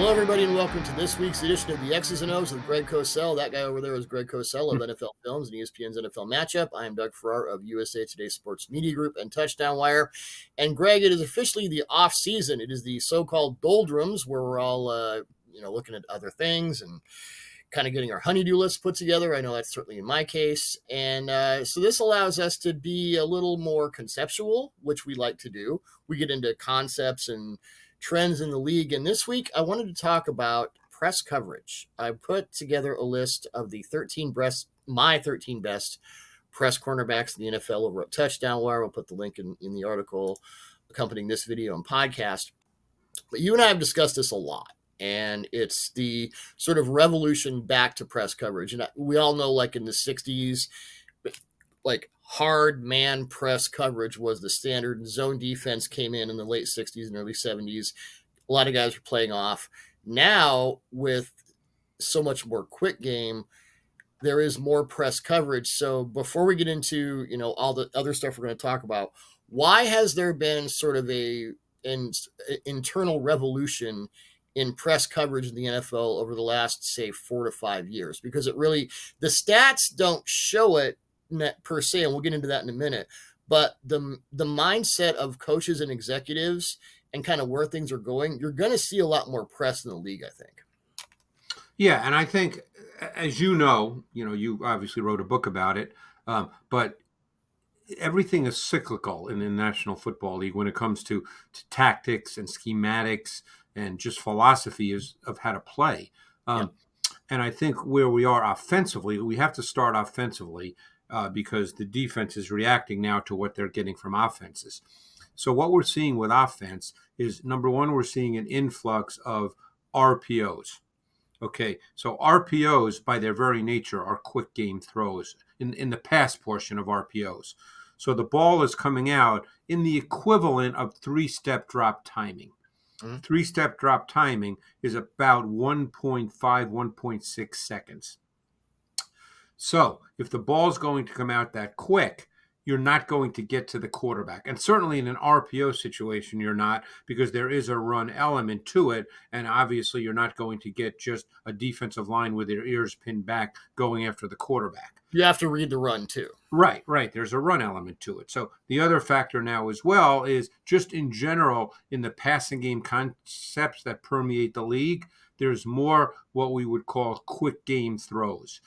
Hello, everybody, and welcome to this week's edition of the X's and O's with Greg Cosell. That guy over there is Greg Cosell of NFL Films and ESPN's NFL Matchup. I am Doug Farrar of USA Today Sports Media Group and Touchdown Wire. And Greg, it is officially the off season. It is the so-called doldrums, where we're all, looking at other things and kind of getting our honey-do list put together. I know that's certainly in my case. And so this allows us to be a little more conceptual, which we like to do. We get into concepts and trends in the league. And this week, I wanted to talk about press coverage. I put together a list of the my 13 best press cornerbacks in the NFL over at Touchdown Wire. We'll put the link in the article accompanying this video and podcast. But you and I have discussed this a lot. And it's the sort of revolution back to press coverage. And we all know, like in the 60s, like hard man press coverage was the standard, and zone defense came in the late 60s and early 70s. A lot of guys were playing off. Now, with so much more quick game, there is more press coverage. So before we get into, all the other stuff we're going to talk about, why has there been sort of an internal revolution in press coverage in the NFL over the last, say, 4 to 5 years? Because the stats don't show it per se, and we'll get into that in a minute, but the mindset of coaches and executives and kind of where things are going, you're going to see a lot more press in the league, I think. Yeah, and I think, as you obviously wrote a book about it, but everything is cyclical in the National Football League when it comes to tactics and schematics and just philosophy of how to play. And I think where we are offensively, we have to start offensively because the defense is reacting now to what they're getting from offenses. So what we're seeing with offense is, number one, we're seeing an influx of RPOs. Okay, so RPOs, by their very nature, are quick game throws in the pass portion of RPOs. So the ball is coming out in the equivalent of three-step drop timing. Mm-hmm. Three-step drop timing is about 1.5, 1.6 seconds. So if the ball's going to come out that quick, you're not going to get to the quarterback. And certainly in an RPO situation, you're not, because there is a run element to it. And obviously you're not going to get just a defensive line with their ears pinned back going after the quarterback. You have to read the run too. Right. There's a run element to it. So the other factor now as well is just in general, in the passing game concepts that permeate the league, there's more what we would call quick game throws.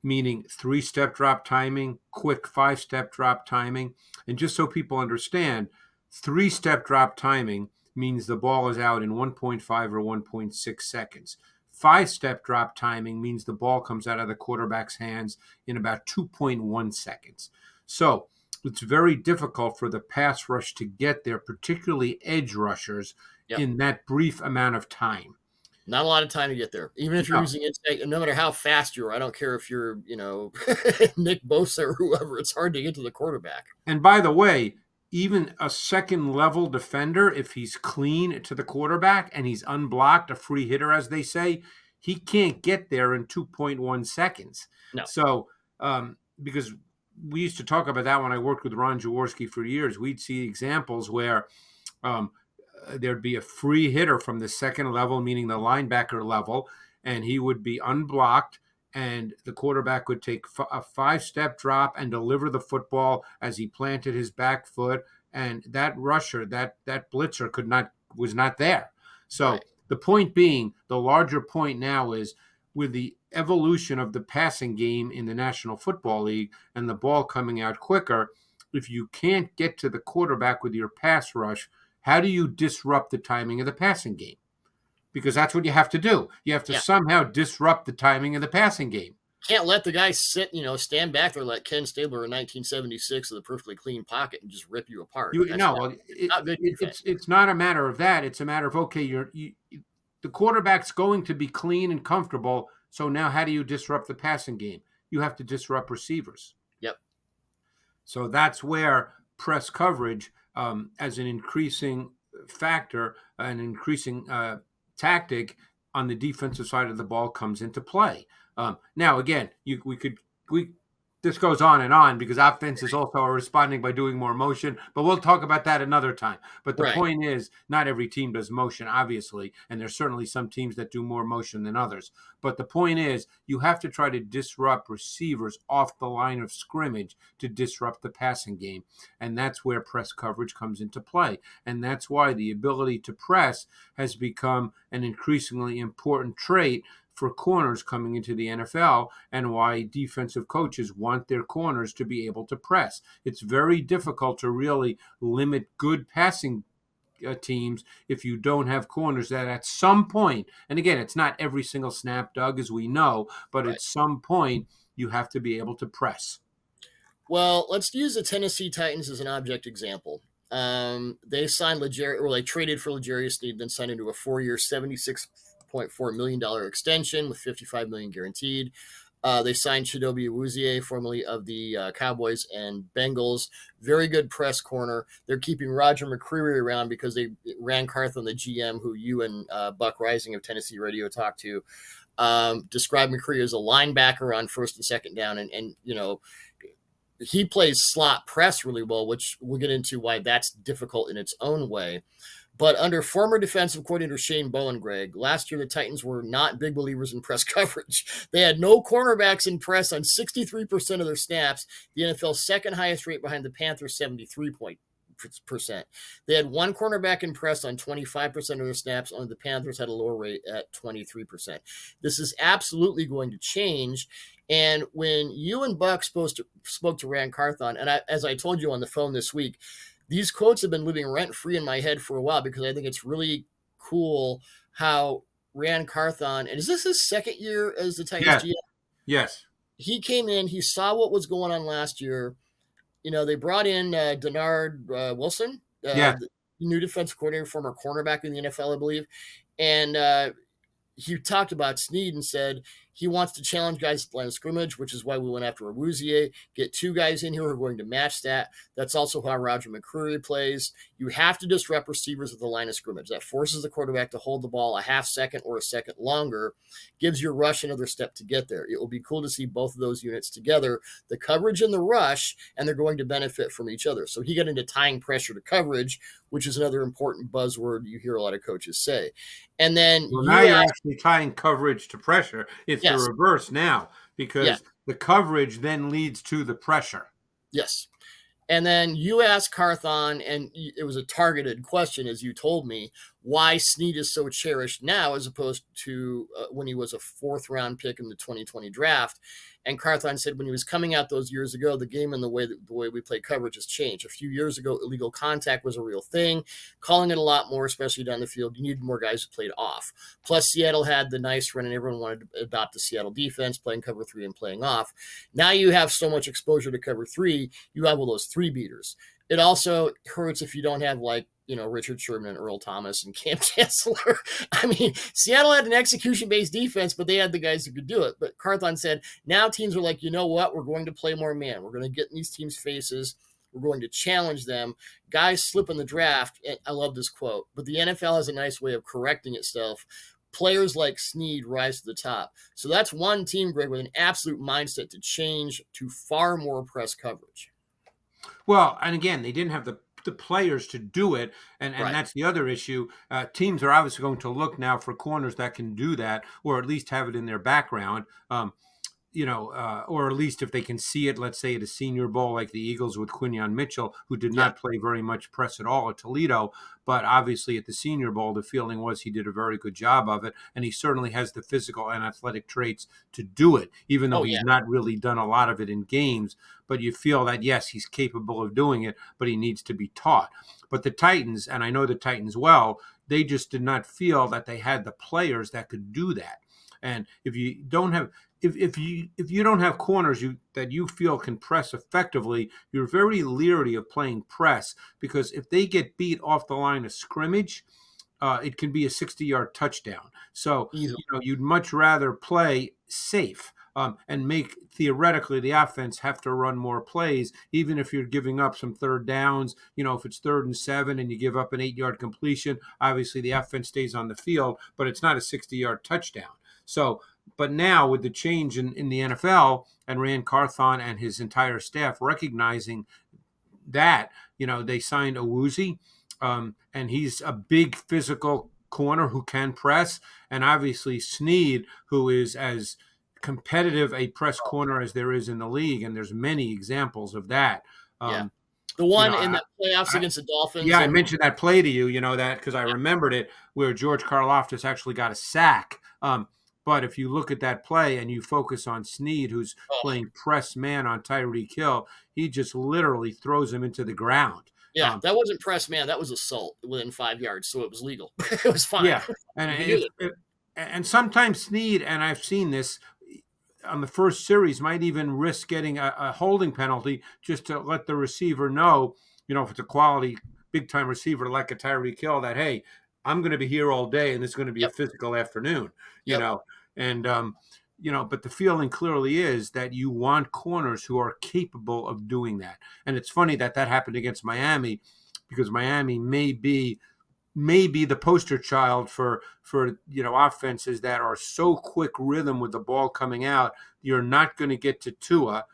Meaning three-step drop timing, quick five-step drop timing. And just so people understand, three-step drop timing means the ball is out in 1.5 or 1.6 seconds. Five-step drop timing means the ball comes out of the quarterback's hands in about 2.1 seconds. So it's very difficult for the pass rush to get there, particularly edge rushers, in that brief amount of time. Not a lot of time to get there. Even if you're using instinct, no matter how fast you are, I don't care if you're, Nick Bosa or whoever, it's hard to get to the quarterback. And by the way, even a second-level defender, if he's clean to the quarterback and he's unblocked, a free hitter, as they say, he can't get there in 2.1 seconds. No. So, because we used to talk about that when I worked with Ron Jaworski for years, we'd see examples where there'd be a free hitter from the second level, meaning the linebacker level, and he would be unblocked, and the quarterback would take a five-step drop and deliver the football as he planted his back foot, and that rusher, that blitzer was not there. So The point being, the larger point now is, with the evolution of the passing game in the National Football League and the ball coming out quicker, if you can't get to the quarterback with your pass rush, how do you disrupt the timing of the passing game? Because that's what you have to do. You have to somehow disrupt the timing of the passing game. Can't let the guy stand back there like Ken Stabler in 1976 with a perfectly clean pocket and just rip you apart. It's not a matter of that. It's a matter of, the quarterback's going to be clean and comfortable, so now how do you disrupt the passing game? You have to disrupt receivers. Yep. So that's where press coverage, as an increasing factor, an increasing tactic on the defensive side of the ball, comes into play. Now, again, we this goes on because offenses also are responding by doing more motion, but we'll talk about that another time. But the Right. point is, not every team does motion, obviously, and there's certainly some teams that do more motion than others. But the point is, you have to try to disrupt receivers off the line of scrimmage to disrupt the passing game, and that's where press coverage comes into play. And that's why the ability to press has become an increasingly important trait for corners coming into the NFL, and why defensive coaches want their corners to be able to press. It's very difficult to really limit good passing teams if you don't have corners that at some point, and again, it's not every single snap, Doug, as we know, but Right. at some point, you have to be able to press. Well, let's use the Tennessee Titans as an object example. They signed or they traded for L'Jarius Sneed, then signed into a 4-year, $76.4 million extension with $55 million guaranteed. They signed Chidobe Awuzie, formerly of the Cowboys and Bengals. Very good press corner. They're keeping Roger McCreary around because they ran Carthon, the GM, who you and Buck Rising of Tennessee Radio talked to, described McCreary as a linebacker on first and second down. And he plays slot press really well, which we'll get into why that's difficult in its own way. But under former defensive coordinator Shane Bowen, Greg, last year the Titans were not big believers in press coverage. They had no cornerbacks in press on 63% of their snaps, the NFL's second highest rate behind the Panthers, 73%. They had one cornerback in press on 25% of their snaps. Only the Panthers had a lower rate at 23%. This is absolutely going to change. And when you and Buck spoke to Rand Carthon, and as I told you on the phone this week, these quotes have been living rent free in my head for a while because I think it's really cool how Rand Carthon, and is this his second year as the Titans Yes, GM? yes, He came in, he saw what was going on last year. They brought in Denard Wilson, yes. the new defensive coordinator, former cornerback in the NFL, I believe. And he talked about Sneed and said he wants to challenge guys at the line of scrimmage, which is why we went after Awuzie, get two guys in here who are going to match that. That's also how Roger McCreary plays. You have to disrupt receivers at the line of scrimmage. That forces the quarterback to hold the ball a half second or a second longer, gives your rush another step to get there. It will be cool to see both of those units together, the coverage and the rush, and they're going to benefit from each other. So he got into tying pressure to coverage, which is another important buzzword you hear a lot of coaches say. And then Well, now you you're ask, actually tying coverage to pressure. It's the yes, reverse now yeah, because the coverage then leads to the pressure. yes. And then you asked Carthon, and it was a targeted question, as you told me, why Snead is so cherished now as opposed to when he was a fourth-round pick in the 2020 draft. And Carthon said when he was coming out those years ago, the game and the way we play coverage has changed. A few years ago, illegal contact was a real thing. Calling it a lot more, especially down the field. You needed more guys who played off. Plus, Seattle had the nice run, and everyone wanted to adopt the Seattle defense, playing cover three and playing off. Now you have so much exposure to cover three, you have all those three beaters. It also hurts if you don't have Richard Sherman and Earl Thomas and Cam Chancellor. I mean, Seattle had an execution-based defense, but they had the guys who could do it. But Carthon said, now teams are like, you know what? We're going to play more man. We're going to get in these teams' faces. We're going to challenge them. Guys slip in the draft. And I love this quote, but the NFL has a nice way of correcting itself. Players like Snead rise to the top. So that's one team, Greg, with an absolute mindset to change to far more press coverage. Well, and again, they didn't have the players to do it, and Right. that's the other issue. Teams are obviously going to look now for corners that can do that, or at least have it in their background. Or at least if they can see it, let's say at a Senior Bowl like the Eagles with Quinyon Mitchell, who did Yeah. not play very much press at all at Toledo, but obviously at the Senior Bowl, the feeling was he did a very good job of it, and he certainly has the physical and athletic traits to do it, even though Oh, he's yeah. not really done a lot of it in games. But you feel that, yes, he's capable of doing it, but he needs to be taught. But the Titans, and I know the Titans well, they just did not feel that they had the players that could do that. And if you don't have if you don't have corners that you feel can press effectively, you're very leery of playing press, because if they get beat off the line of scrimmage, it can be a 60-yard touchdown. So Easily. you'd much rather play safe. And make theoretically the offense have to run more plays, even if you're giving up some third downs. If it's 3rd and 7 and you give up an 8-yard completion, obviously the offense stays on the field, but it's not a 60-yard touchdown. So, but now with the change in the NFL and Rand Carthon and his entire staff recognizing that, they signed Awuzie, and he's a big physical corner who can press, and obviously Snead, who is as competitive a press corner as there is in the league, and there's many examples of that. Yeah. Um, The you one know, in I, the playoffs I, against the Dolphins yeah, I and mentioned that play to you, that because I remembered it, where George Karlaftis actually got a sack. But if you look at that play and you focus on Snead, who's oh, playing press man on Tyreek Hill, he just literally throws him into the ground. yeah, Um, that wasn't press man, that was assault within 5 yards, so it was legal. It was fine. yeah, and You can do if, it. if and sometimes Snead, and I've seen this on the first series, might even risk getting a holding penalty just to let the receiver know, if it's a quality big time receiver like a Tyreek Hill, that hey, I'm going to be here all day and it's going to be a Yep. physical afternoon, you Yep. know, and but the feeling clearly is that you want corners who are capable of doing that. And it's funny that happened against Miami, because Miami may be the poster child for offenses that are so quick rhythm with the ball coming out. You're not going to get to Tua,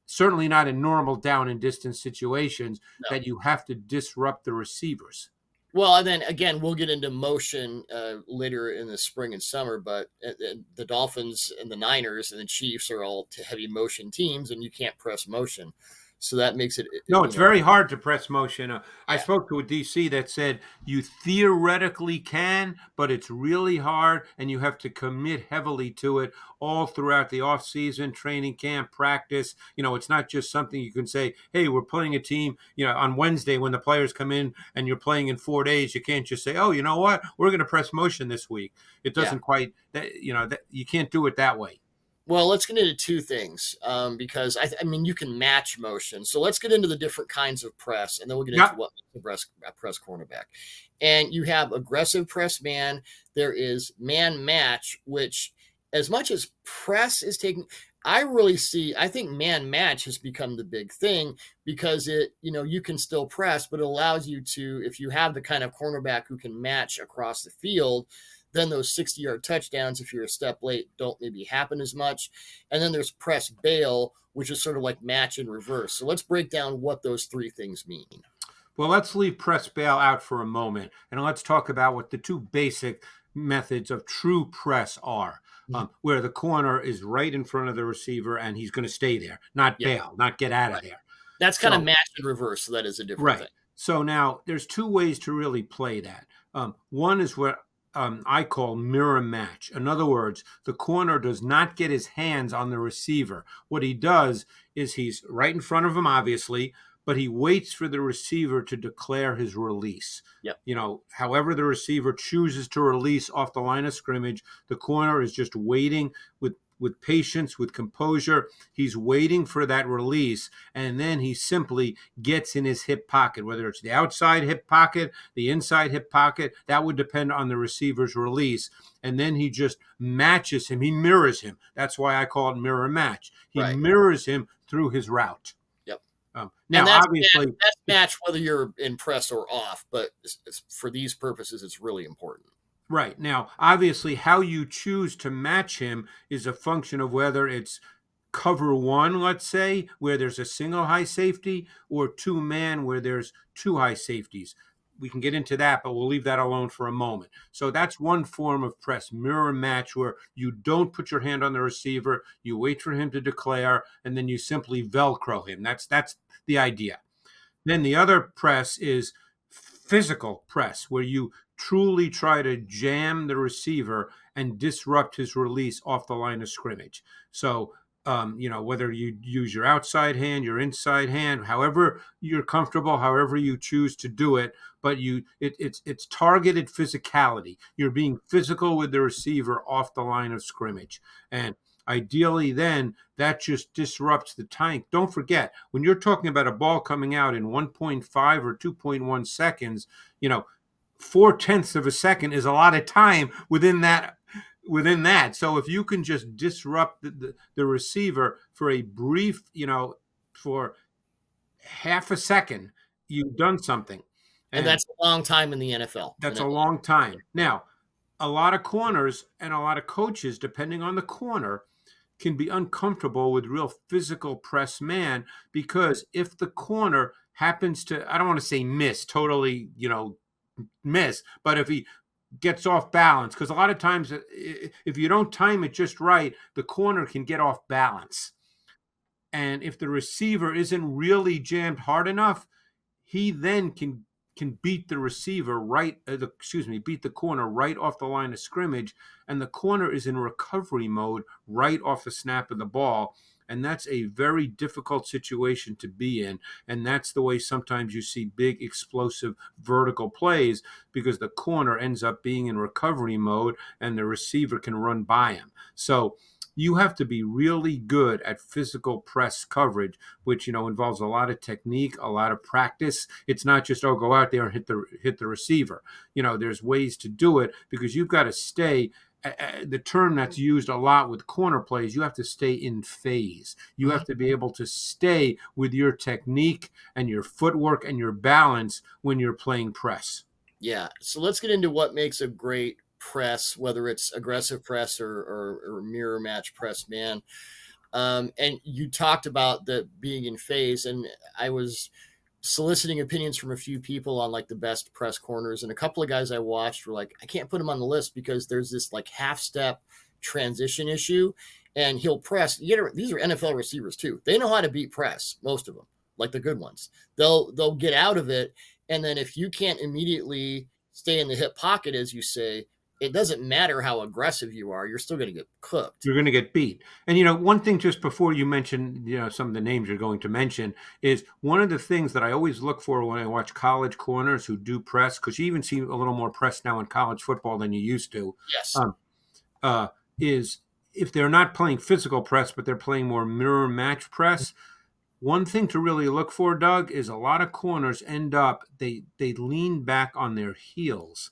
certainly not in normal down and distance situations, No. that you have to disrupt the receivers. Well, and then again, we'll get into motion later in the spring and summer, but the Dolphins and the Niners and the Chiefs are all heavy motion teams, and you can't press motion. So that makes it, No, it's very hard to press motion. I yeah, spoke to a DC that said you theoretically can, but it's really hard, and you have to commit heavily to it all throughout the off season, training camp, practice. It's not just something you can say, "Hey, we're playing a team." On Wednesday when the players come in and you're playing in 4 days, you can't just say, "Oh, you know what? We're going to press motion this week." It yeah. doesn't quite. You can't do it that way. Well, let's get into two things because I mean you can match motion. So let's get into the different kinds of press, and then we'll get into Yep. what makes a press cornerback. And you have aggressive press man. There is man match, which as much as press is taking, I think man match has become the big thing because you can still press, but it allows you to, if you have the kind of cornerback who can match across the field, then those 60-yard touchdowns, if you're a step late, don't maybe happen as much. And then there's press bail, which is sort of like match in reverse. So let's break down what those three things mean. Well, let's leave press bail out for a moment, and let's talk about what the two basic methods of true press are, where the corner is right in front of the receiver and he's going to stay there, not Yeah, bail, not get out of right. there. That's kind of So, match in reverse. So that is a different right. thing. So now there's two ways to really play that. One is what I call mirror match. In other words, the corner does not get his hands on the receiver. What he does is he's right in front of him, obviously, but he waits for the receiver to declare his release. Yep. However the receiver chooses to release off the line of scrimmage, the corner is just waiting with patience, with composure. He's waiting for that release, and then he simply gets in his hip pocket, whether it's the outside hip pocket, the inside hip pocket. That would depend on the receiver's release. And then he just matches him. He mirrors him. That's why I call it mirror match. He Right. mirrors him through his route. Yep. Now, And that's obviously, match whether you're in press or off, but for these purposes, it's really important. right. Now, obviously, how you choose to match him is a function of whether it's cover one, let's say, where there's a single high safety, or two man where there's two high safeties. We can get into that, but we'll leave that alone for a moment. So that's one form of press, mirror match, where you don't put your hand on the receiver, you wait for him to declare, and then you simply Velcro him. That's the idea. Then the other press is physical press, where you truly try to jam the receiver and disrupt his release off the line of scrimmage. So, whether you use your outside hand, your inside hand, however you're comfortable, however you choose to do it, but it's targeted physicality. You're being physical with the receiver off the line of scrimmage, and ideally, then that just disrupts the tank. Don't forget, when you're talking about a ball coming out in 1.5 or 2.1 seconds, 4/10 of a second is a lot of time within that. So if you can just disrupt the receiver for a brief, for half a second, you've done something. And And that's a long time in the NFL. that's a long time. Now, a lot of corners and a lot of coaches, depending on the corner, can be uncomfortable with real physical press man, because if the corner happens to, I don't want to say miss, totally, miss, but if he gets off balance, because a lot of times if you don't time it just right, the corner can get off balance. And if the receiver isn't really jammed hard enough, he then can beat the receiver right, beat the corner right off the line of scrimmage, and the corner is in recovery mode right off the snap of the ball. And that's a very difficult situation to be in. And that's the way sometimes you see big, explosive vertical plays, because the corner ends up being in recovery mode and the receiver can run by him. So you have to be really good at physical press coverage, which involves a lot of technique, a lot of practice. It's not just go out there and hit the receiver. There's ways to do it, because you've got to stay. The term that's used a lot with corner plays, you have to stay in phase. You Mhm. have to be able to stay with your technique and your footwork and your balance when you're playing press. Yeah. So let's get into what makes a great press, whether it's aggressive press or mirror match press man. And you talked about the being in phase, and I was soliciting opinions from a few people on like the best press corners, and a couple of guys I watched were like, I can't put him on the list because there's this like half step transition issue, and he'll press. These are NFL receivers too. They know how to beat press, most of them, like the good ones. They'll get out of it, and then if you can't immediately stay in the hip pocket, as you say, it doesn't matter how aggressive you are, you're still going to get cooked. You're going to get beat. And one thing just before you mention, some of the names you're going to mention, is one of the things that I always look for when I watch college corners who do press, because you even see a little more press now in college football than you used to, Yes. um, is if they're not playing physical press, but they're playing more mirror match press. One thing to really look for, Doug, is a lot of corners end up, they lean back on their heels.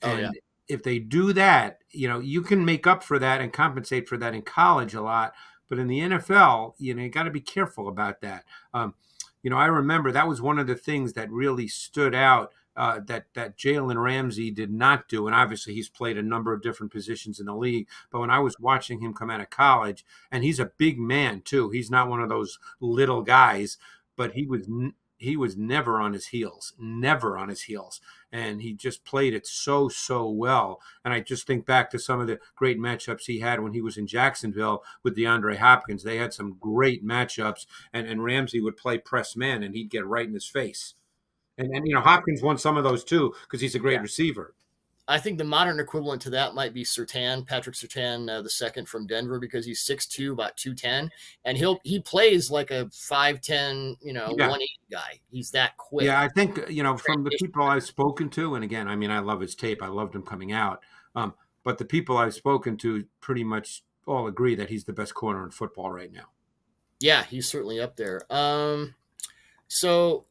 Oh yeah. And if they do that, you can make up for that and compensate for that in college a lot. But in the NFL, you got to be careful about that. I remember that was one of the things that really stood out, that Jalen Ramsey did not do. And obviously, he's played a number of different positions in the league. But when I was watching him come out of college, and he's a big man too, he's not one of those little guys, but he was never on his heels, never on his heels. And he just played it so well. And I just think back to some of the great matchups he had when he was in Jacksonville with DeAndre Hopkins. They had some great matchups, and Ramsey would play press man, and he'd get right in his face. And Hopkins won some of those too, because he's a great receiver. I think the modern equivalent to that might be Patrick Surtain, the second from Denver, because he's 6'2", about 210, and he plays like a 5'10", Yeah. 180 guy. He's that Yeah, quick. I think, from the Transition. people I've spoken to, and again, I mean, I love his tape. I loved him coming out. But the people I've spoken to pretty much all agree that he's the best corner in football right now. Yeah, he's certainly up there. So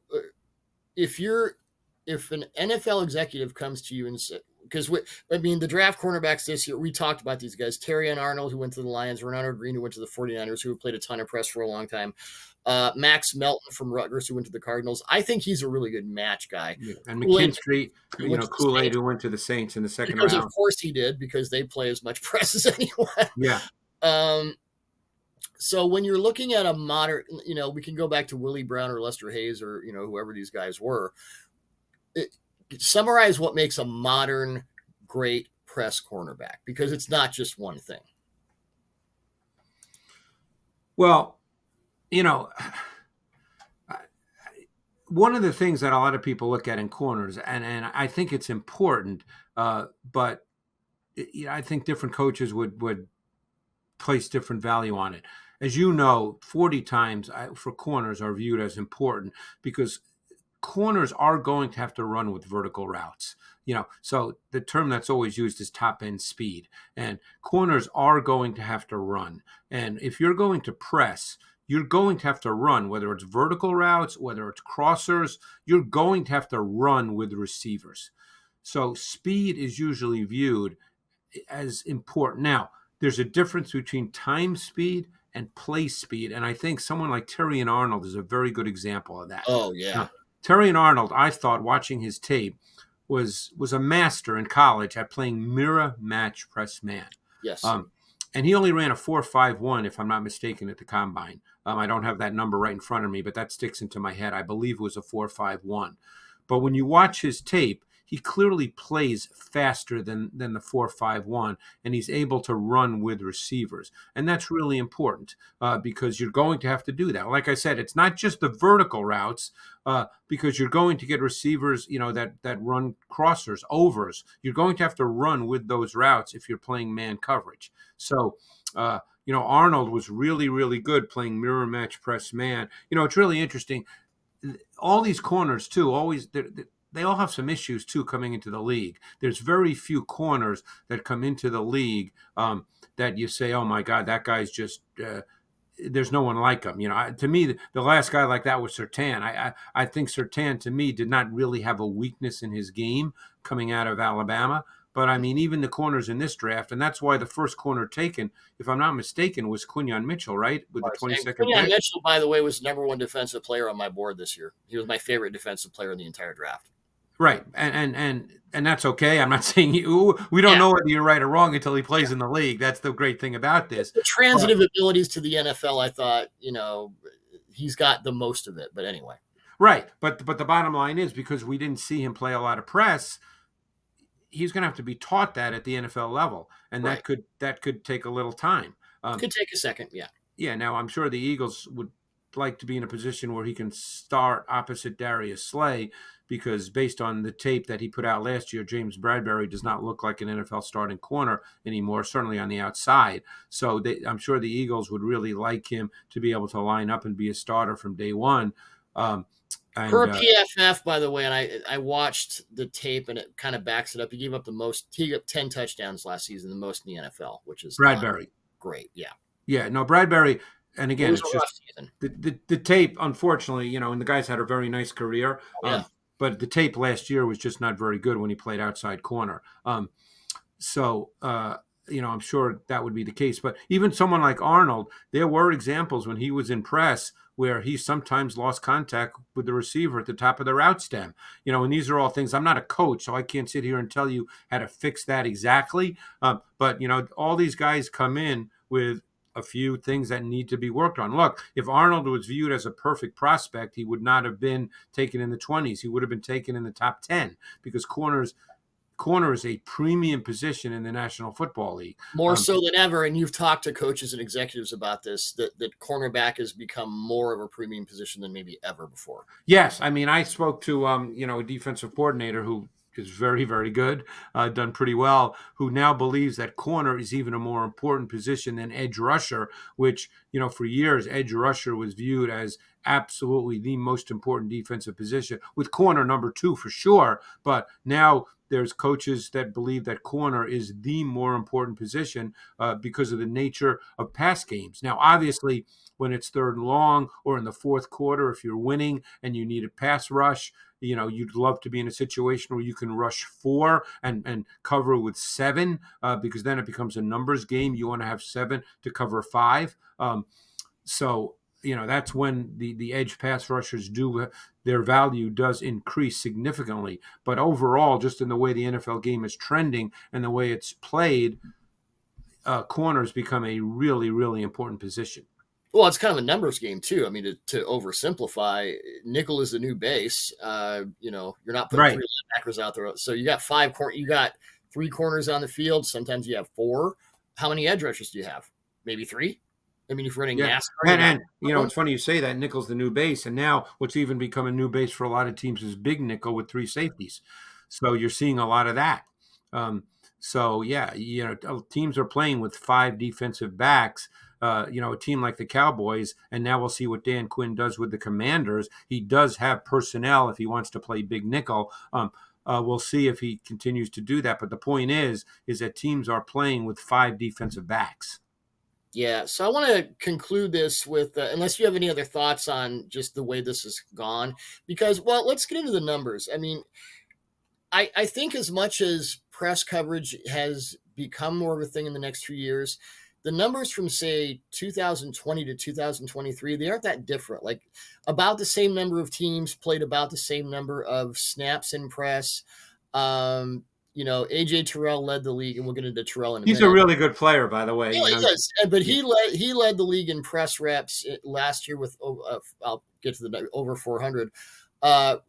if an NFL executive comes to you and says, because the draft cornerbacks this year, we talked about these guys: Terrion Arnold, who went to the Lions; Renando Green, who went to the 49ers, who played a ton of press for a long time; Max Melton from Rutgers, who went to the Cardinals. I think he's a really good match guy. Yeah. And Kool-Aid, McKinstry, who went to the Kool-Aid, Saints, who went to the Saints in the second because of round. course he did, because they play as much press as anyone. Yeah. Um, so when you're looking at a modern, we can go back to Willie Brown or Lester Hayes or whoever these guys were. Summarize what makes a modern great press cornerback, because it's not just one thing. Well, one of the things that a lot of people look at in corners, and I think it's important, but I think different coaches would place different value on it. As you know, 40 times for corners are viewed as important, because corners are going to have to run with vertical routes. So the term that's always used is top end speed, and corners are going to have to run. And if you're going to press, you're going to have to run, whether it's vertical routes, whether it's crossers, you're going to have to run with receivers. So speed is usually viewed as important. Now, there's a difference between time speed and play speed. And I think someone like Terrion Arnold is a very good example of that. Oh yeah. Now, Terrion Arnold, I thought watching his tape, was a master in college at playing mirror match press man. Yes. Um, and he only ran a 4.51, if I'm not mistaken, at the combine. I don't have that number right in front of me, but that sticks into my head. I believe it was a 4.51. But when you watch his tape, he clearly plays faster than the 4.51, and he's able to run with receivers. And that's really important because you're going to have to do that. Like I said, it's not just the vertical routes because you're going to get receivers, that run crossers, overs. You're going to have to run with those routes if you're playing man coverage. So, Arnold was really, really good playing mirror match press man. It's really interesting. All these corners too, always they all have some issues too coming into the league. There's very few corners that come into the league that you say, oh my God, that guy's just. There's no one like him. To me, the last guy like that was Surtain. I think Surtain, to me, did not really have a weakness in his game coming out of Alabama. But I mean, even the corners in this draft, and that's why the first corner taken, if I'm not mistaken, was Quinyon Mitchell, right, with the 22nd Quinyon pick. Mitchell, by the way, was the number one defensive player on my board this year. He was my favorite defensive player in the entire draft. Right, and that's okay. I'm not saying we don't know whether you're right or wrong until he plays in the league. That's the great thing about this. The transitive abilities to the NFL, I thought, he's got the most of it. But anyway, right. But the bottom line is because we didn't see him play a lot of press, he's going to have to be taught that at the NFL level, and right. that could take a little time. Could take a second, yeah. Yeah. Now I'm sure the Eagles would like to be in a position where he can start opposite Darius Slay, because based on the tape that he put out last year, James Bradbury does not look like an NFL starting corner anymore, certainly on the outside. So I'm sure the Eagles would really like him to be able to line up and be a starter from day one. Per PFF, by the way, and I watched the tape and it kind of backs it up. He gave up 10 touchdowns last season, the most in the NFL, which is Bradbury. Great, yeah. Yeah, no, Bradbury. And again, it's just the tape, unfortunately, and the guy's had a very nice career. But the tape last year was just not very good when he played outside corner. I'm sure that would be the case. But even someone like Arnold, there were examples when he was in press where he sometimes lost contact with the receiver at the top of the route stem. And these are all things. I'm not a coach, so I can't sit here and tell you how to fix that exactly. But all these guys come in with a few things that need to be worked on. Look, if Arnold was viewed as a perfect prospect, he would not have been taken in the 20s. He would have been taken in the top 10 because corner is a premium position in the National Football League. More so than ever, and you've talked to coaches and executives about this, that cornerback has become more of a premium position than maybe ever before. Yes. I mean, I spoke to, a defensive coordinator who is very, very good, done pretty well, who now believes that corner is even a more important position than edge rusher, which, for years, edge rusher was viewed as absolutely the most important defensive position, with corner number 2 for sure. But now there's coaches that believe that corner is the more important position because of the nature of pass games. Now, obviously, when it's third and long or in the fourth quarter, if you're winning and you need a pass rush, you'd love to be in a situation where you can rush 4 and cover with 7 because then it becomes a numbers game. You want to have 7 to cover 5. So that's when the edge pass rushers their value does increase significantly. But overall, just in the way the NFL game is trending and the way it's played, corners become a really, really important position. Well, it's kind of a numbers game too. I mean, to oversimplify, nickel is the new base. You're not putting 3 linebackers out there. So you got 3 corners on the field. Sometimes you have 4. How many edge rushers do you have? Maybe 3. I mean, if you're running NASCAR. And it's funny you say that. Nickel's the new base. And now what's even become a new base for a lot of teams is big nickel with 3 safeties. So you're seeing a lot of that. Teams are playing with 5 defensive backs. A team like the Cowboys, and now we'll see what Dan Quinn does with the Commanders. He does have personnel if he wants to play big nickel. We'll see if he continues to do that. But the point is that teams are playing with 5 defensive backs. Yeah, so I want to conclude this with, unless you have any other thoughts on just the way this has gone, because, well, let's get into the numbers. I mean, I think as much as press coverage has become more of a thing in the next few years, the numbers from, say, 2020 to 2023, they aren't that different. Like, about the same number of teams played about the same number of snaps in press. AJ Terrell led the league, and we'll get into Terrell in a He's a minute. really good player, by the way. Yeah, You know, he does, but yeah. he led the league in press reps last year with I'll get to the over 400. In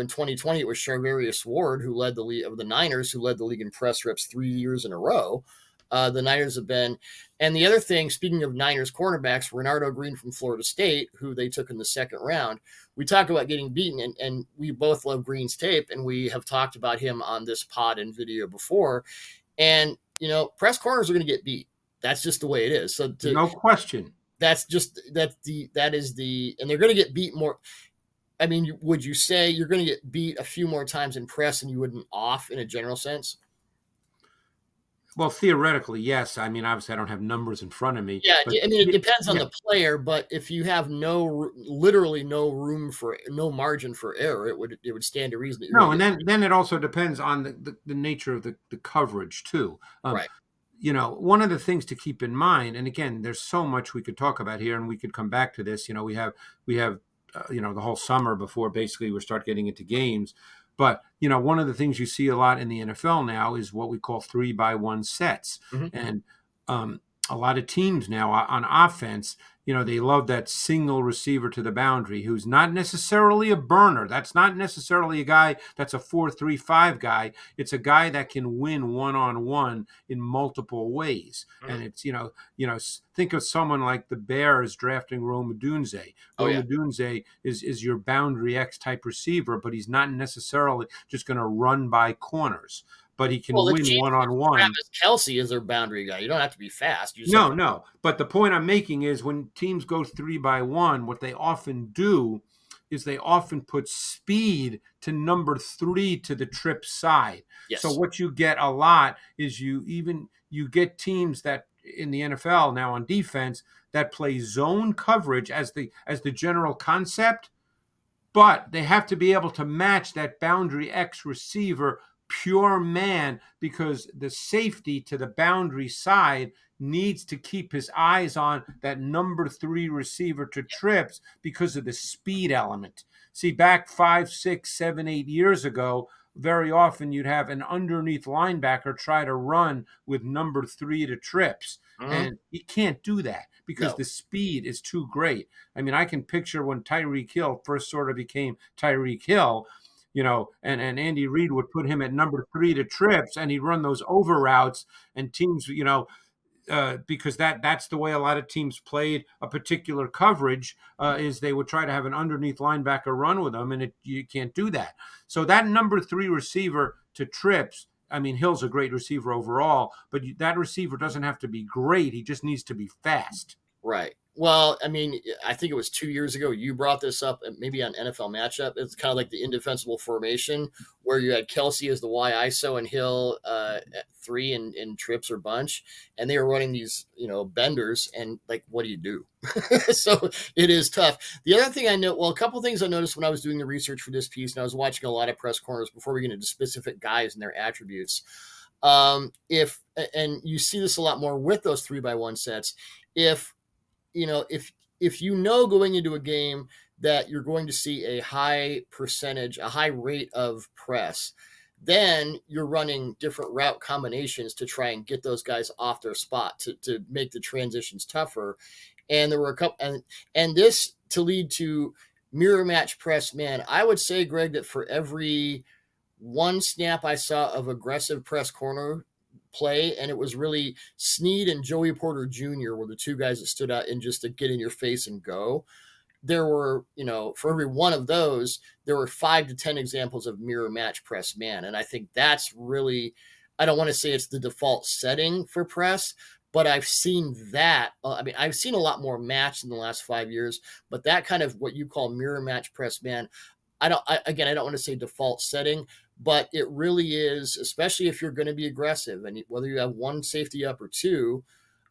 2020 it was Charvarius Ward who led the league of the Niners, who led the league in press reps 3 years in a row. The Niners have been, and the other thing, speaking of Niners cornerbacks, Renardo Green from Florida State, who they took in the second round. We talk about getting beaten, and we both love Green's tape, and we have talked about him on this pod and video before. And press corners are going to get beat. That's just the way it is. So No question. that is the, and they're going to get beat more. I mean, would you say you're going to get beat a few more times in press than you would in off in a general sense? Well, theoretically, yes. I mean, obviously, I don't have numbers in front of me, Yeah, but I mean, it depends on yeah, the player, but if you have literally no room for no margin for error, it would stand to reason that you're no, going to and get then it also depends on the nature of the coverage too. right. One of the things to keep in mind, and again, there's so much we could talk about here, and we could come back to this. We have the whole summer before basically we start getting into games. But one of the things you see a lot in the NFL now is what we call 3-by-1 sets, Mhm. and a lot of teams now on offense, they love that single receiver to the boundary who's not necessarily a burner. That's not necessarily a guy that's a 4-3-5 guy. It's a guy that can win one-on-one in multiple ways. Mhm. And it's, think of someone like the Bears drafting Rome Odunze. Oh Rome yeah. Odunze is your boundary X type receiver, but he's not necessarily just going to run by corners, but he Well, can the win Chiefs have one-on-one. Travis Kelsey as their boundary guy. You don't have to be fast. You just have No, to. no. But the point I'm making is when teams go 3-by-1, what they often do is they often put speed to number 3 to the trip side. So Yes. what you get a lot is you get teams that in the NFL now on defense that play zone coverage as the general concept, but they have to be able to match that boundary X receiver pure man because the safety to the boundary side needs to keep his eyes on that number 3 receiver to trips because of the speed element. See, back 5, 6, 7, 8 years ago, very often you'd have an underneath linebacker try to run with number 3 to trips. Mhm. And you can't do that because No. the speed is too great. I mean, I can picture when Tyreek Hill first sort of became Tyreek Hill, and Andy Reid would put him at number 3 to trips, and he'd run those over routes, and teams, because that's the way a lot of teams played a particular coverage, is they would try to have an underneath linebacker run with them, and you can't do that. So that number 3 receiver to trips. I mean, Hill's a great receiver overall, but that receiver doesn't have to be great. He just needs to be fast. Right. Well, I mean, I think it was 2 years ago you brought this up, maybe on NFL Matchup. It's kind of like the indefensible formation where you had Kelsey as the Y ISO and Hill at 3 in trips or bunch, and they were running these benders, and like, what do you do? So it is tough. The other thing I know, well, a couple things I noticed when I was doing the research for this piece, and I was watching a lot of press corners before we get into specific guys and their attributes. If and you see this a lot more with those 3-by-1 sets, if if going into a game that you're going to see a high percentage, a high rate of press, then you're running different route combinations to try and get those guys off their spot to make the transitions tougher. And there were a couple, and this to lead to mirror match press man. I would say, Greg, that for every one snap I saw of aggressive press corner play, and it was really Snead and Joey Porter Jr. were the two guys that stood out in just to get in your face and go. There were, for every one of those, there were 5 to 10 examples of mirror match press man. And I think that's really, I don't want to say it's the default setting for press, but I've seen that. I mean, I've seen a lot more match in the last 5 years, but that kind of what you call mirror match press man, I don't want to say default setting, but it really is, especially if you're going to be aggressive and whether you have one safety up or two,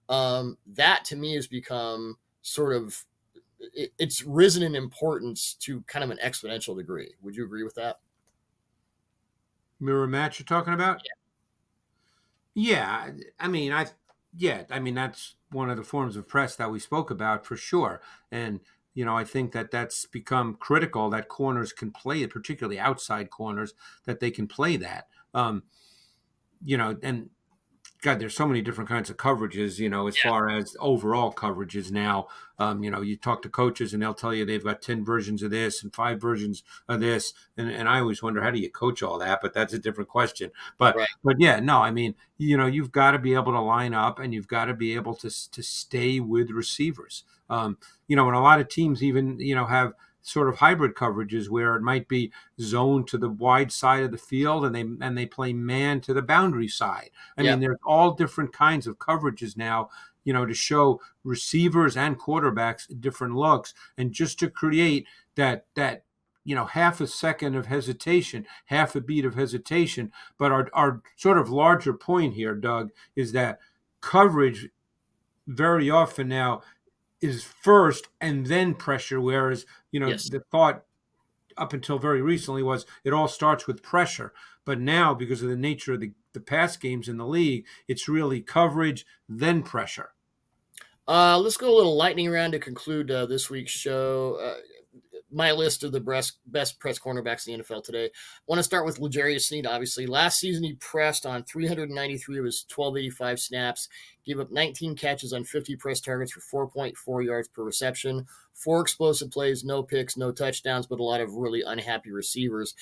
that to me has become sort of, it's risen in importance to kind of an exponential degree. Would you agree with that? Mirror match you're talking about? Yeah, I mean, yeah, I mean that's one of the forms of press that we spoke about for sure. And I think that that's become critical, that corners can play it, particularly outside corners, that they can play that. And God, there's so many different kinds of coverages, as far as overall coverages now. You talk to coaches and they'll tell you they've got 10 versions of this and 5 versions of this. And I always wonder, how do you coach all that? But that's a different question. But, Right. but yeah, no, I mean, you've got to be able to line up and you've got to be able to stay with receivers. And a lot of teams even, have sort of hybrid coverages where it might be zone to the wide side of the field and they play man to the boundary side. I Yeah. mean, there's all different kinds of coverages now, to show receivers and quarterbacks different looks, and just to create that half a second of hesitation, half a beat of hesitation. But our sort of larger point here, Doug, is that coverage very often now is first and then pressure, whereas Yes. the thought up until very recently was it all starts with pressure. But now, because of the nature of the pass games in the league, it's really coverage, then pressure. Let's go a little lightning round to conclude this week's show. My list of the best press cornerbacks in the NFL today. I want to start with L'Jarius Sneed, obviously. Last season, he pressed on 393 of his 1285 snaps, gave up 19 catches on 50 press targets for 4.4 yards per reception, 4 explosive plays, no picks, no touchdowns, but a lot of really unhappy receivers.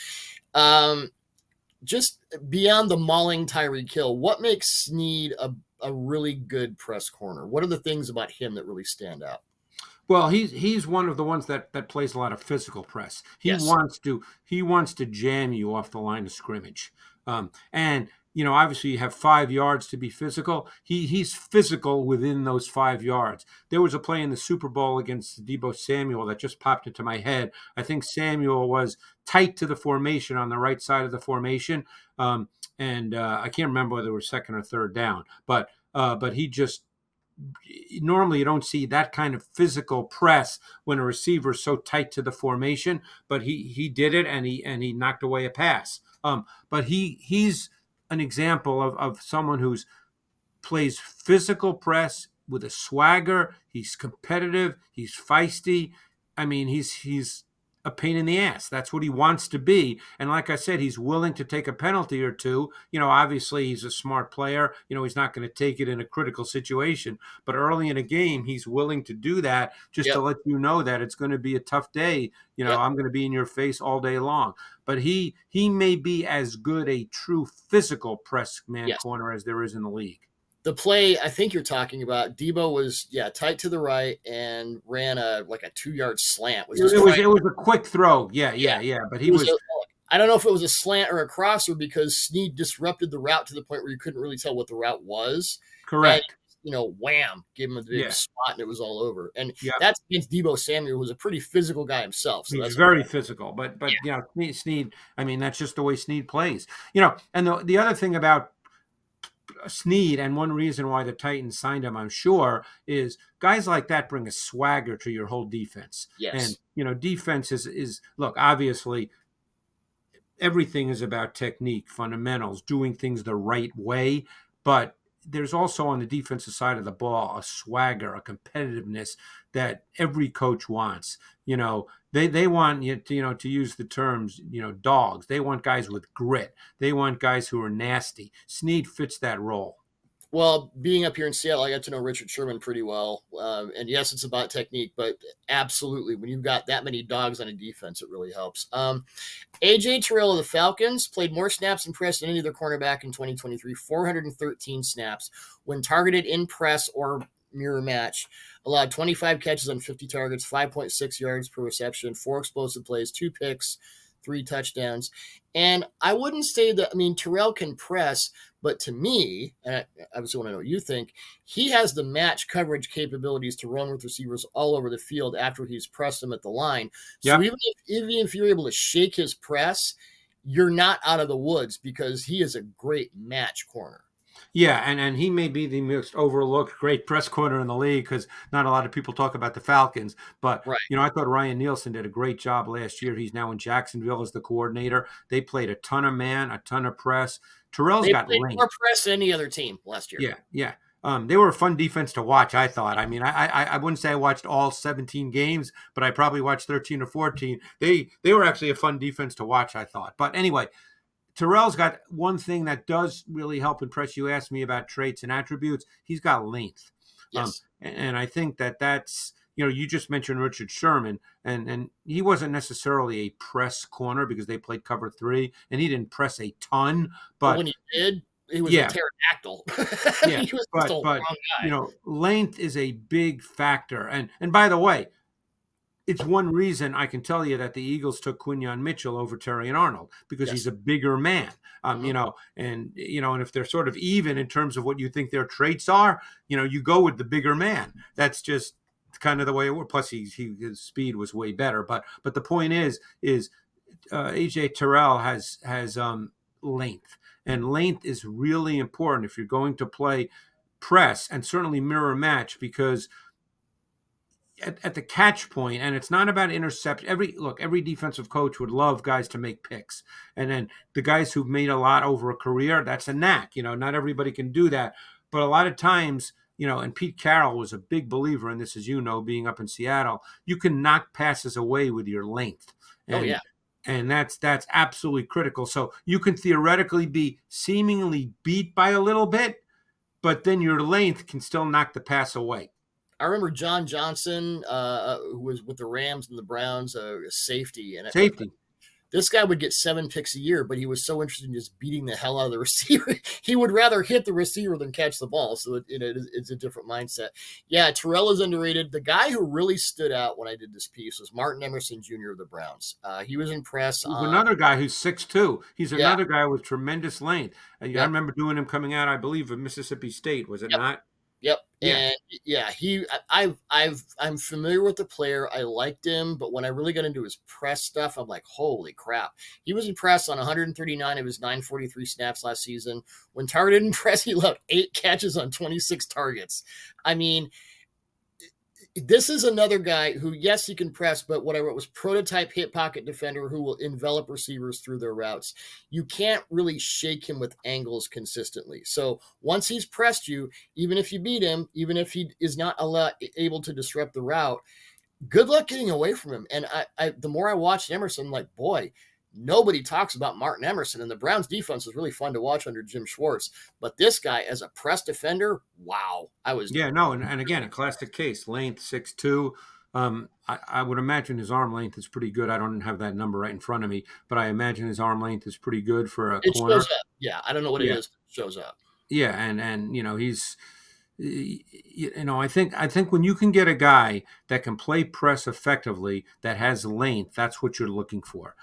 Just beyond the mauling Tyreek Hill, what makes Sneed a really good press corner? What are the things about him that really stand out? Well, he's one of the ones that plays a lot of physical press. He Yes. wants to jam you off the line of scrimmage, and obviously you have 5 yards to be physical. He's physical within those 5 yards. There was a play in the Super Bowl against Deebo Samuel that just popped into my head. I think Samuel was tight to the formation on the right side of the formation, and I can't remember whether it was second or third down, but he just normally you don't see that kind of physical press when a receiver is so tight to the formation, but he did it and he knocked away a pass. But he's an example of someone who's plays physical press with a swagger. He's competitive. He's feisty. I mean, he's a pain in the ass. That's what he wants to be. And like I said, he's willing to take a penalty or two. Obviously he's a smart player. He's not going to take it in a critical situation. But early in a game, he's willing to do that just to Yep. let you know that it's going to be a tough day. Yep. I'm going to be in your face all day long. But he may be as good a true physical press man Yes. corner as there is in the league. The play I think you're talking about, Deebo was tight to the right and ran a 2-yard slant. Was just It trying. was a quick throw. Yeah. But It he was was I don't know if it was a slant or a crosser because Snead disrupted the route to the point where you couldn't really tell what the route was. And correct. wham, gave him a big Yeah. spot and it was all over. And Yeah. that's against Deebo Samuel, who's a pretty physical guy himself. So He's that's very physical, but Snead. I mean, that's just the way Snead plays. And the other thing about Snead, and one reason why the Titans signed him, I'm sure, is guys like that bring a swagger to your whole defense. yes. And defense is look, obviously everything is about technique, fundamentals, doing things the right way, but there's also on the defensive side of the ball a swagger, a competitiveness that every coach wants. They want you to use the terms, dogs. They want guys with grit. They want guys who are nasty. Snead fits that role. Well, being up here in Seattle, I got to know Richard Sherman pretty well. And yes, it's about technique, but absolutely, when you've got that many dogs on a defense, it really helps. AJ Terrell of the Falcons played more snaps in press than any other cornerback in 2023, 413 snaps. When targeted in press or mirror match, allowed 25 catches on 50 targets, 5.6 yards per reception, 4 explosive plays, 2 picks, 3 touchdowns. And I wouldn't say that, Terrell can press, but to me, and I obviously want to know what you think, he has the match coverage capabilities to run with receivers all over the field after he's pressed them at the line. So Yeah. even if you're able to shake his press, you're not out of the woods because he is a great match corner. Yeah, and he may be the most overlooked great press corner in the league because not a lot of people talk about the Falcons. But, Right. I thought Ryan Nielsen did a great job last year. He's now in Jacksonville as the coordinator. They played a ton of man, a ton of press. Terrell's They got played length. more press than any other team last year. Yeah. They were a fun defense to watch, I thought. I mean, I wouldn't say I watched all 17 games, but I probably watched 13 or 14. They were actually a fun defense to watch, I thought. But anyway, Terrell's got one thing that does really help impress you. Asked me about traits and attributes. He's got length. Yes. And I think that's, you just mentioned Richard Sherman, and he wasn't necessarily a press corner because they played cover three, and he didn't press a ton. But But when he did, he was a yeah, pterodactyl. I yeah, mean, he was just a but long guy. length is a big factor. And by the way, it's one reason I can tell you that the Eagles took Quinyon Mitchell over Terry and Arnold because he's Yes. a bigger man. Mhm. And if they're sort of even in terms of what you think their traits are, you go with the bigger man. That's just kind of the way it works. Plus, his speed was way better. But the point is AJ Terrell has length, and length is really important if you're going to play press and certainly mirror match because at the catch point, and it's not about interception. Every defensive coach would love guys to make picks, and then the guys who've made a lot over a career, that's a knack. Not everybody can do that, but a lot of times, and Pete Carroll was a big believer in this, as being up in Seattle, you can knock passes away with your length, Oh and yeah. and that's absolutely critical. So you can theoretically be seemingly beat by a little bit, but then your length can still knock the pass away. I remember John Johnson, who was with the Rams and the Browns, safety, and Safety. this guy would get 7 picks a year, but he was so interested in just beating the hell out of the receiver. He would rather hit the receiver than catch the ball. So it's a different mindset. Yeah, Terrell is underrated. The guy who really stood out when I did this piece was Martin Emerson Jr. of the Browns. He was impressed Who's on, another guy who's 6'2". He's yeah, another guy with tremendous length. I yep, remember doing him coming out, I believe, of Mississippi State. Was it yep. not? Yep. Yeah. And yeah, I'm familiar with the player. I liked him, but when I really got into his press stuff, I'm like, holy crap. He was in press on 139 of his 943 snaps last season. When targeted in press, he allowed 8 catches on 26 targets. I mean, this is another guy who, yes, he can press, but what I wrote was prototype hit pocket defender who will envelop receivers through their routes. You can't really shake him with angles consistently. So once he's pressed you, even if you beat him, even if he is not able to disrupt the route, good luck getting away from him. And the more I watched Emerson, I'm like, boy, nobody talks about Martin Emerson, and the Browns defense was really fun to watch under Jim Schwartz. But this guy, as a press defender, wow, I was. Yeah, no, and again, a classic case, length 6'2". I would imagine his arm length is pretty good. I don't have that number right in front of me, but I imagine his arm length is pretty good for a It shows corner. up. Yeah, I don't know what it Yeah, is, but it shows up. yeah, and he's I think when you can get a guy that can play press effectively, that has length, that's what you're looking for.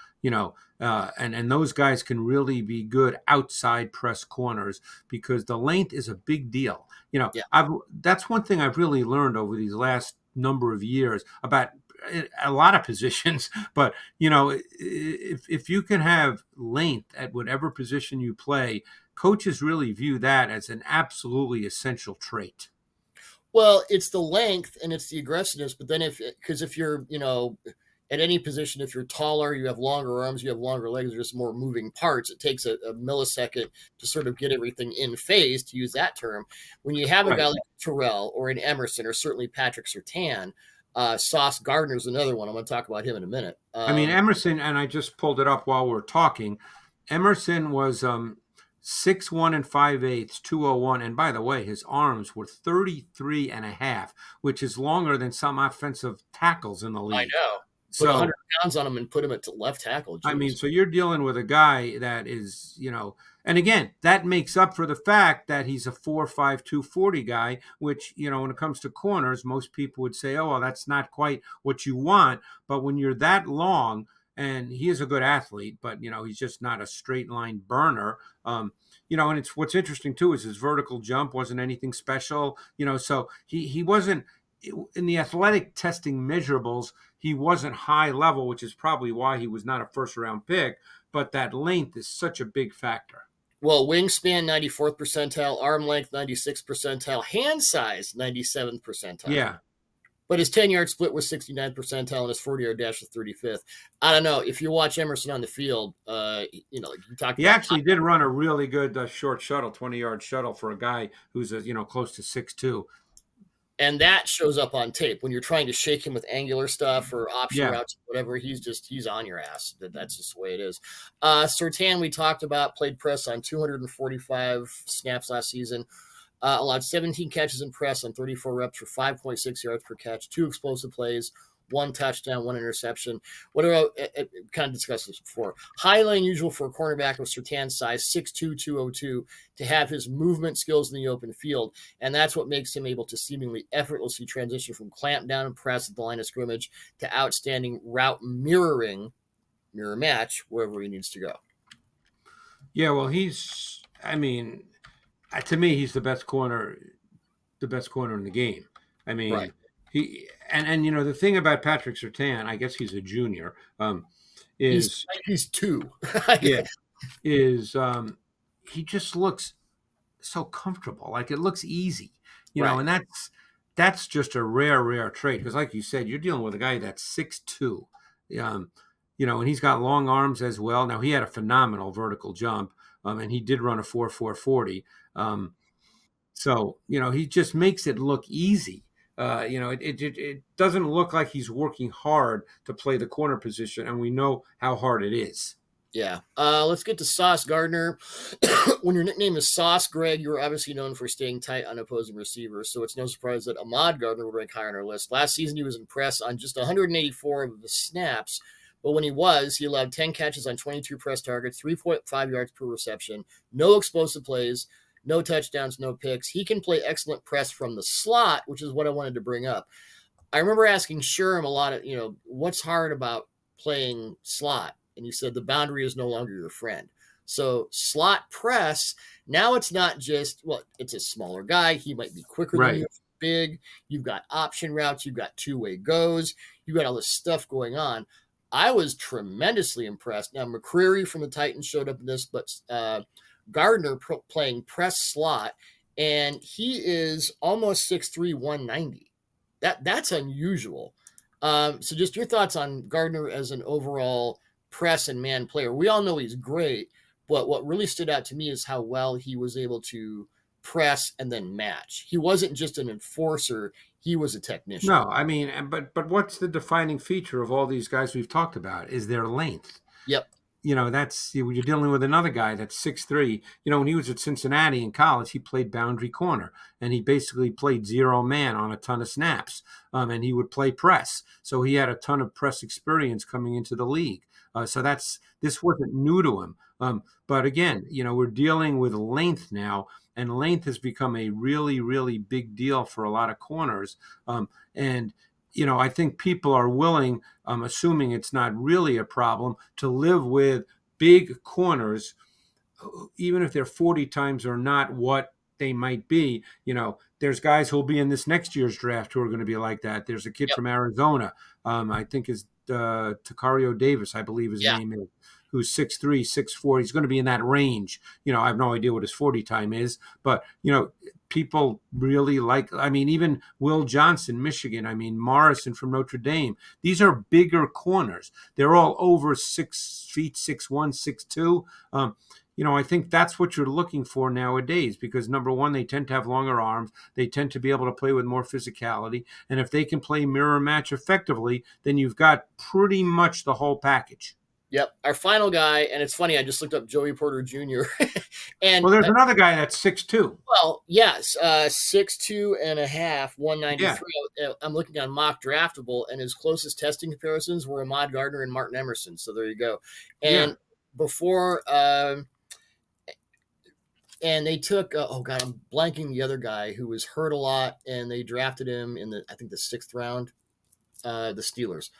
And those guys can really be good outside press corners because the length is a big deal. Yeah. That's one thing I've really learned over these last number of years about a lot of positions. But if you can have length at whatever position you play, coaches really view that as an absolutely essential trait. Well, it's the length and it's the aggressiveness, but then if you're, at any position, if you're taller, you have longer arms, you have longer legs, there's more moving parts. It takes a millisecond to sort of get everything in phase, to use that term. When you have a Right. guy like Terrell or an Emerson or certainly Patrick Surtain, Sauce Gardner's another one. I'm going to talk about him in a minute. I mean, Emerson, and I just pulled it up while we're talking. Emerson was 6'1" and 5/8", 201. And by the way, his arms were 33 and a half, which is longer than some offensive tackles in the I league. know. Put So 100 pounds on him and put him at left tackle. I mean, Jeez. so you're dealing with a guy that is, and again, that makes up for the fact that he's a 4'5", 240 guy, which, when it comes to corners, most people would say, oh, well, that's not quite what you want. But when you're that long, and he is a good athlete, but, he's just not a straight line burner. And it's what's interesting too is his vertical jump wasn't anything special, so he wasn't in the athletic testing measurables, he wasn't high level, which is probably why he was not a first round pick. But that length is such a big factor. Well, wingspan 94th percentile, arm length 96th percentile, hand size 97th percentile. Yeah. But his 10-yard split was 69th percentile and his 40-yard dash was 35th. I don't know. If you watch Emerson on the field, like you talked He about, actually did run a really good short shuttle, 20-yard shuttle for a guy who's close to 6'2". and that shows up on tape when you're trying to shake him with angular stuff or option Yeah. routes, whatever. He's on your ass. That's just the way it is. Surtain, we talked about, played press on 245 snaps last season. Allowed 17 catches in press on 34 reps for 5.6 yards per catch, 2 explosive plays, 1 touchdown, 1 interception. What about, kind of discussed this before, highly unusual for a cornerback of Surtan's size, 6'2", 202, to have his movement skills in the open field. And that's what makes him able to seemingly effortlessly transition from clamp down and press at the line of scrimmage to outstanding route mirror match, wherever he needs to go. Yeah, well, to me, he's the best corner in the game. I mean, Right. the thing about Patrick Surtain, I guess he's a junior, is he's 2. yeah, is he just looks so comfortable. Like it looks easy, Right. and that's just a rare trait because, like you said, you're dealing with a guy that's 6'2", and he's got long arms as well. Now he had a phenomenal vertical jump, and he did run a 4.4 40. So, he just makes it look easy. It doesn't look like he's working hard to play the corner position, and we know how hard it is. Yeah. Let's get to Sauce Gardner. When your nickname is Sauce, Greg, you are obviously known for staying tight on opposing receivers, so it's no surprise that Ahmad Gardner would rank higher on our list. Last season, he was impressed on just 184 of the snaps, but when he allowed 10 catches on 22 press targets, 3.5 yards per reception, no explosive plays, no touchdowns, no picks. He can play excellent press from the slot, which is what I wanted to bring up. I remember asking Sherm a lot of, what's hard about playing slot? And he said the boundary is no longer your friend. So slot press, now it's not just, it's a smaller guy. He might be quicker than you, big. You've got option routes. You've got two-way goes. You've got all this stuff going on. I was tremendously impressed. Now, McCreary from the Titans showed up in this, but Gardner playing press slot, and he is almost 6'3", 190. That's unusual. So just your thoughts on Gardner as an overall press and man player. We all know he's great, but what really stood out to me is how well he was able to press and then match. He wasn't just an enforcer, he was a technician. No, I mean, but what's the defining feature of all these guys we've talked about is their length. Yep. That's you're dealing with another guy that's 6'3". When he was at Cincinnati in college, he played boundary corner, and he basically played zero man on a ton of snaps, and he would play press. So he had a ton of press experience coming into the league. So this wasn't new to him. But again, we're dealing with length now, and length has become a really, really big deal for a lot of corners. And I think people are willing, assuming it's not really a problem, to live with big corners, even if they're 40 times or not what they might be. There's guys who'll be in this next year's draft who are going to be like that. There's a kid from Arizona, I think is Tacario Davis, I believe his name is, who's 6'3", 6'4". He's going to be in that range. I have no idea what his 40 time is, but, people really like, even Will Johnson, Michigan, Morrison from Notre Dame. These are bigger corners. They're all over 6 feet, 6'1", 6'2". I think that's what you're looking for nowadays because, number one, they tend to have longer arms. They tend to be able to play with more physicality. And if they can play mirror match effectively, then you've got pretty much the whole package. Yep. Our final guy, and it's funny, I just looked up Joey Porter Jr. and well, there's another guy that's 6'2". Well, yes, 6'2 and a half, 193. Yeah. I'm looking on Mock Draftable, and his closest testing comparisons were Ahmad Gardner and Martin Emerson. So there you go. And before, and they took, I'm blanking the other guy who was hurt a lot, and they drafted him in the 6th round, the Steelers.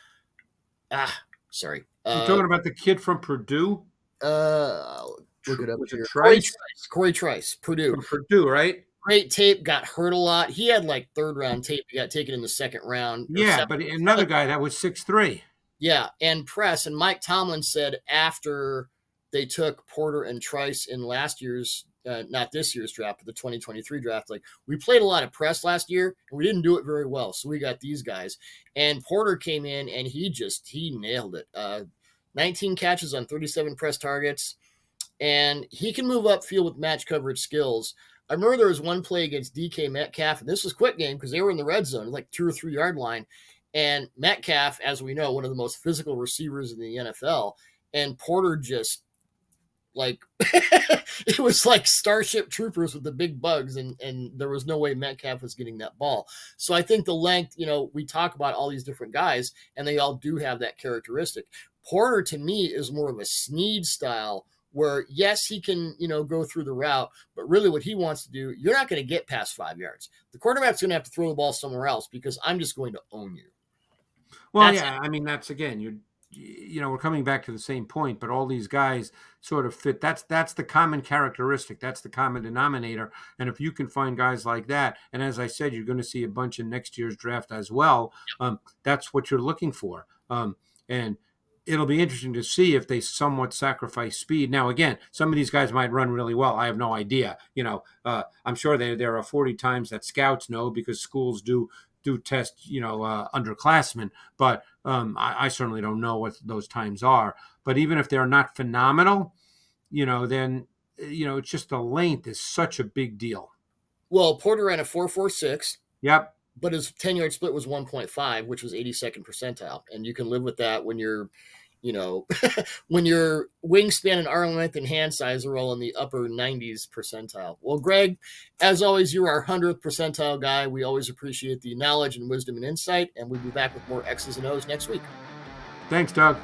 Sorry. You're talking about the kid from Purdue? Look it up. Was it Trice? Corey Trice, Purdue. From Purdue, right? Great tape, got hurt a lot. He had like 3rd round tape. He got taken in the 2nd round. Yeah, but another guy that was 6'3". Yeah, and press. And Mike Tomlin said after they took Porter and Trice in last year's not this year's draft, but the 2023 draft. Like, we played a lot of press last year and we didn't do it very well. So we got these guys. And Porter came in and he nailed it. 19 catches on 37 press targets. And he can move upfield with match coverage skills. I remember there was one play against DK Metcalf, and this was quick game because they were in the red zone, like 2 or 3 yard line. And Metcalf, as we know, one of the most physical receivers in the NFL, and Porter just like it was like Starship Troopers with the big bugs, and there was no way Metcalf was getting that ball. So I think the length, we talk about all these different guys, and they all do have that characteristic. Porter, to me, is more of a Snead style, where yes, he can, go through the route, but really what he wants to do, you're not going to get past 5 yards. The quarterback's going to have to throw the ball somewhere else because I'm just going to own you. Well, yeah, I mean, that's again, we're coming back to the same point, but all these guys sort of fit. That's the common characteristic. That's the common denominator. And if you can find guys like that, and as I said, you're going to see a bunch in next year's draft as well. That's what you're looking for. And it'll be interesting to see if they somewhat sacrifice speed. Now, again, some of these guys might run really well. I have no idea. I'm sure there are 40 times that scouts know because schools do test, underclassmen, but I certainly don't know what those times are. But even if they're not phenomenal, then, it's just the length is such a big deal. Well, Porter ran a 4.46. Yep. But his 10-yard split was 1.5, which was 82nd percentile. And you can live with that when you're, when your wingspan and arm length and hand size are all in the upper 90s percentile. Well, Greg, as always, you're our 100th percentile guy. We always appreciate the knowledge and wisdom and insight, and we'll be back with more X's and O's next week. Thanks, Doug.